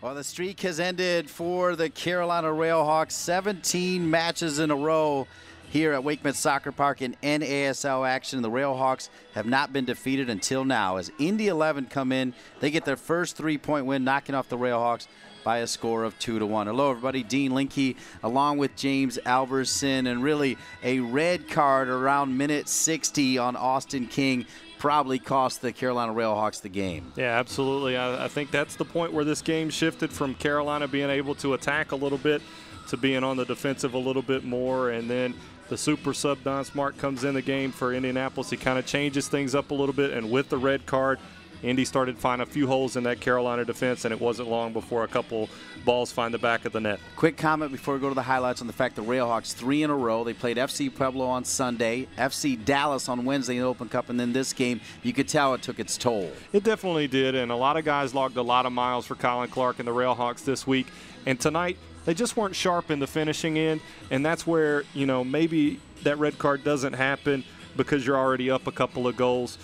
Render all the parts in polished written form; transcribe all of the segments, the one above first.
Well, the streak has ended for the Carolina RailHawks. 17 matches in a row here at WakeMed Soccer Park in NASL action. The RailHawks have not been defeated until now. As Indy 11 come in, they get their first three-point win, knocking off the RailHawks by a score of 2-1. Hello, everybody. Dean Linke along with James Alverson, and really a red card around minute 60 on Austin King probably cost the Carolina RailHawks the game. Yeah, absolutely. I think that's the point where this game shifted from Carolina being able to attack a little bit to being on the defensive a little bit more, and then the super sub Don Smart comes in the game for Indianapolis. He kind of changes things up a little bit, and with the red card, Indy started to find a few holes in that Carolina defense, and it wasn't long before a couple balls find the back of the net. Quick comment before we go to the highlights on the fact the RailHawks 3 in a row. They played FC Pueblo on Sunday, FC Dallas on Wednesday in the Open Cup, and then this game, you could tell it took its toll. It definitely did, and a lot of guys logged a lot of miles for Colin Clark and the RailHawks this week. And tonight, they just weren't sharp in the finishing end, and that's where, you know, maybe that red card doesn't happen because you're already up a couple of goals.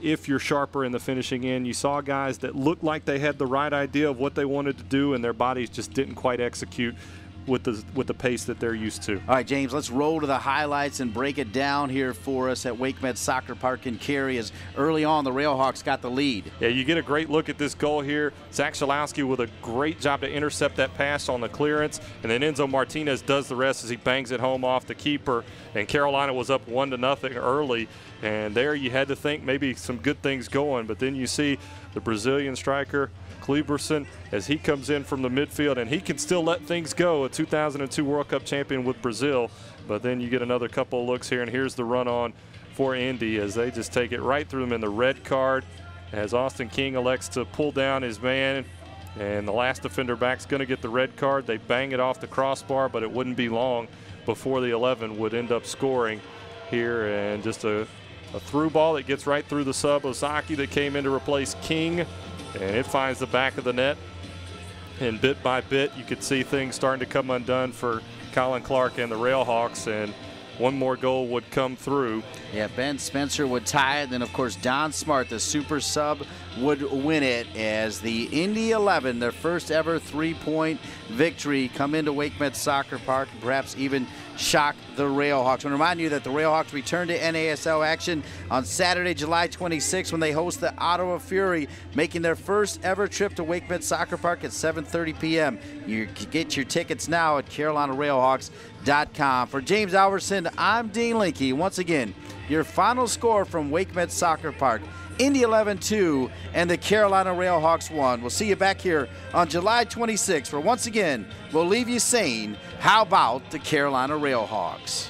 If you're sharper in the finishing end, you saw guys that looked like they had the right idea of what they wanted to do, and their bodies just didn't quite execute with the pace that they're used to. All right, James, let's roll to the highlights and break it down here for us at WakeMed Soccer Park in Cary, as early on the RailHawks got the lead. Yeah, you get a great look at this goal here. Zach Shalowski with a great job to intercept that pass on the clearance, and then Enzo Martinez does the rest as he bangs it home off the keeper, and Carolina was up 1-0 early, and there you had to think maybe some good things going, but then you see the Brazilian striker Kleberson as he comes in from the midfield, and he can still let things go, a 2002 World Cup champion with Brazil. But then you get another couple of looks here, and here's the run on for Indy as they just take it right through them in the red card as Austin King elects to pull down his man, and the last defender back's going to get the red card. They bang it off the crossbar, but it wouldn't be long before the 11 would end up scoring here, and just a through ball that gets right through the sub Ozaki that came in to replace King, and it finds the back of the net. And bit by bit, you could see things starting to come undone for Colin Clark and the RailHawks, and one more goal would come through. Yeah, Ben Spencer would tie it. Then, of course, Don Smart, the super sub, would win it as the Indy 11, their first ever three-point victory, come into WakeMed Soccer Park and perhaps even shock the RailHawks. I want to remind you that the RailHawks return to NASL action on Saturday, July 26th, when they host the Ottawa Fury, making their first ever trip to WakeMed Soccer Park at 7:30 p.m. You can get your tickets now at CarolinaRailHawks.com. For James Alverson, I'm Dean Linke. Once again, your final score from WakeMed Soccer Park: Indy 11 2 and the Carolina RailHawks 1. We'll see you back here on July 26th, where once again we'll leave you saying, how about the Carolina RailHawks?